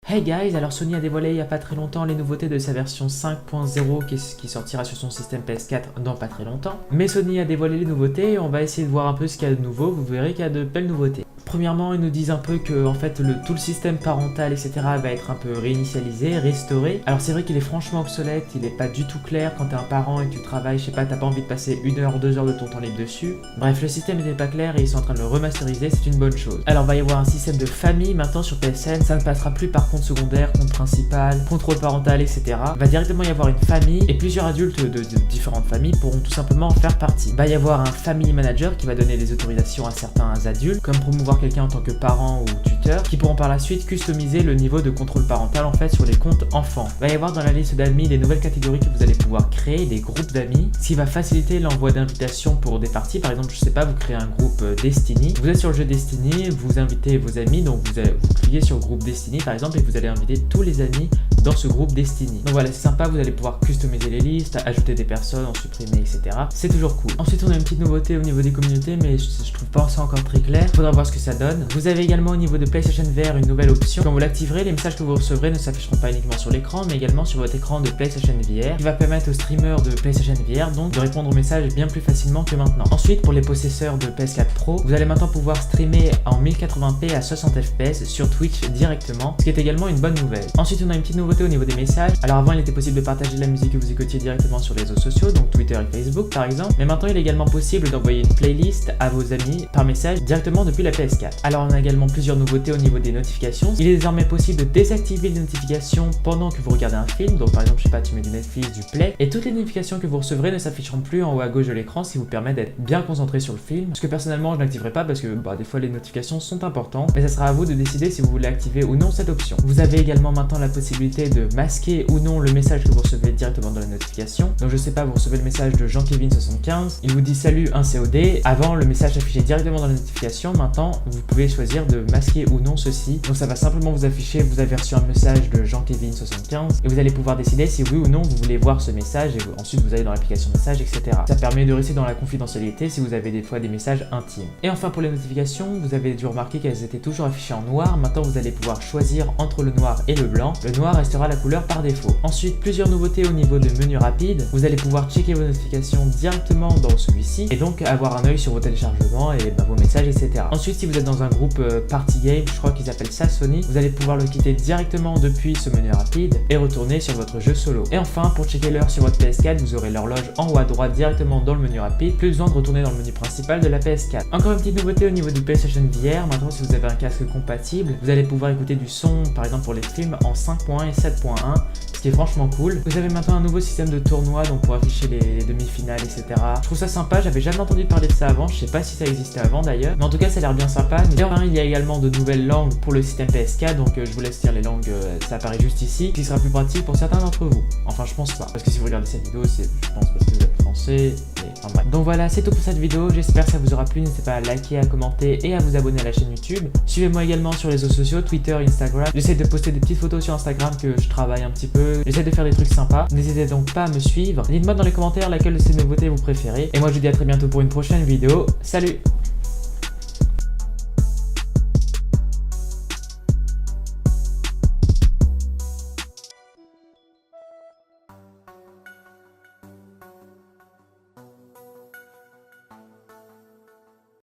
Hey guys, alors Sony a dévoilé il n'y a pas très longtemps les nouveautés de sa version 5.0 qui sortira sur son système PS4 dans pas très longtemps. Mais Sony a dévoilé les nouveautés et on va essayer de voir un peu ce qu'il y a de nouveau, vous verrez qu'il y a de belles nouveautés. Premièrement, ils nous disent un peu que en fait, tout le système parental, etc. va être un peu réinitialisé, restauré. Alors c'est vrai qu'il est franchement obsolète, il est pas du tout clair quand t'es un parent et que tu travailles, je sais pas, t'as pas envie de passer 1 heure, 2 heures de ton temps libre dessus. Bref, le système n'était pas clair et ils sont en train de le remasteriser, c'est une bonne chose. Alors il va y avoir un système de famille maintenant sur PSN, ça ne passera plus par compte secondaire, compte principal, contrôle parental, etc. Il va directement y avoir une famille et plusieurs adultes de différentes familles pourront tout simplement en faire partie. Il va y avoir un family manager qui va donner des autorisations à certains adultes, comme promouvoir quelqu'un en tant que parent ou tuteur, qui pourront par la suite customiser le niveau de contrôle parental en fait sur les comptes enfants. Il va y avoir dans la liste d'amis des nouvelles catégories que vous allez pouvoir créer, des groupes d'amis, ce qui va faciliter l'envoi d'invitations pour des parties. Par exemple, je sais pas, vous créez un groupe Destiny, vous êtes sur le jeu Destiny, vous invitez vos amis, donc vous cliquez sur groupe Destiny par exemple et vous allez inviter tous les amis dans ce groupe Destiny. Donc voilà, c'est sympa, vous allez pouvoir customiser les listes, ajouter des personnes, en supprimer, etc. C'est toujours cool. Ensuite, on a une petite nouveauté au niveau des communautés, mais je trouve pas ça encore très clair. Faudra voir ce que ça donne. Vous avez également au niveau de PlayStation VR une nouvelle option. Quand vous l'activerez, les messages que vous recevrez ne s'afficheront pas uniquement sur l'écran, mais également sur votre écran de PlayStation VR, qui va permettre aux streamers de PlayStation VR donc de répondre aux messages bien plus facilement que maintenant. Ensuite, pour les possesseurs de PS4 Pro, vous allez maintenant pouvoir streamer en 1080p à 60 fps sur Twitch directement, ce qui est également une bonne nouvelle. Ensuite, on a une petite nouveauté au niveau des messages. Alors avant, il était possible de partager de la musique que vous écoutiez directement sur les réseaux sociaux, donc Twitter et Facebook par exemple, mais maintenant il est également possible d'envoyer une playlist à vos amis par message directement depuis la PS4. Alors on a également plusieurs nouveautés au niveau des notifications. Il est désormais possible de désactiver les notifications pendant que vous regardez un film, donc par exemple je sais pas, tu mets du Netflix, du Play, et toutes les notifications que vous recevrez ne s'afficheront plus en haut à gauche de l'écran, ce qui vous permet d'être bien concentré sur le film. Ce que personnellement je n'activerai pas parce que des fois les notifications sont importantes, mais ça sera à vous de décider si vous voulez activer ou non cette option. Vous avez également maintenant la possibilité de masquer ou non le message que vous recevez directement dans la notification. Donc je sais pas, vous recevez le message de Jean-Kevin75, il vous dit salut un COD, avant le message affiché directement dans la notification, maintenant vous pouvez choisir de masquer ou non ceci. Donc ça va simplement vous afficher, vous avez reçu un message de Jean-Kevin75 et vous allez pouvoir décider si oui ou non vous voulez voir ce message et ensuite vous allez dans l'application message, etc. Ça permet de rester dans la confidentialité si vous avez des fois des messages intimes. Et enfin pour les notifications, vous avez dû remarquer qu'elles étaient toujours affichées en noir, maintenant vous allez pouvoir choisir entre le noir et le blanc. Le noir restera la couleur par défaut. Ensuite, plusieurs nouveautés au niveau de menu rapide. Vous allez pouvoir checker vos notifications directement dans celui-ci et donc avoir un œil sur vos téléchargements et vos messages, etc. Ensuite, si vous êtes dans un groupe Party Game, je crois qu'ils appellent ça Sony, vous allez pouvoir le quitter directement depuis ce menu rapide et retourner sur votre jeu solo. Et enfin, pour checker l'heure sur votre PS4, vous aurez l'horloge en haut à droite directement dans le menu rapide, plus besoin de retourner dans le menu principal de la PS4. Encore une petite nouveauté au niveau du PlayStation VR, maintenant si vous avez un casque compatible, vous allez pouvoir écouter du son, par exemple pour les films, en 5.1 et 7.1, ce qui est franchement cool. Vous avez maintenant un nouveau système de tournoi donc pour afficher les demi-finales, etc. Je trouve ça sympa, j'avais jamais entendu parler de ça avant, je sais pas si ça existait avant d'ailleurs, mais en tout cas ça a l'air bien sympa. Et enfin, il y a également de nouvelles langues pour le système PS4, donc je vous laisse lire les langues, ça apparaît juste ici, ce qui sera plus pratique pour certains d'entre vous. Enfin je pense pas, parce que si vous regardez cette vidéo, c'est je pense parce que vous êtes français, enfin bref. Donc voilà, c'est tout pour cette vidéo, j'espère que ça vous aura plu, n'hésitez pas à liker, à commenter et à vous abonner à la chaîne YouTube. Suivez-moi également sur les réseaux sociaux, Twitter, Instagram, j'essaie de poster des petites photos sur Instagram que je travaille un petit peu, j'essaie de faire des trucs sympas, n'hésitez donc pas à me suivre, dites-moi dans les commentaires laquelle de ces nouveautés vous préférez, et moi je vous dis à très bientôt pour une prochaine vidéo, salut!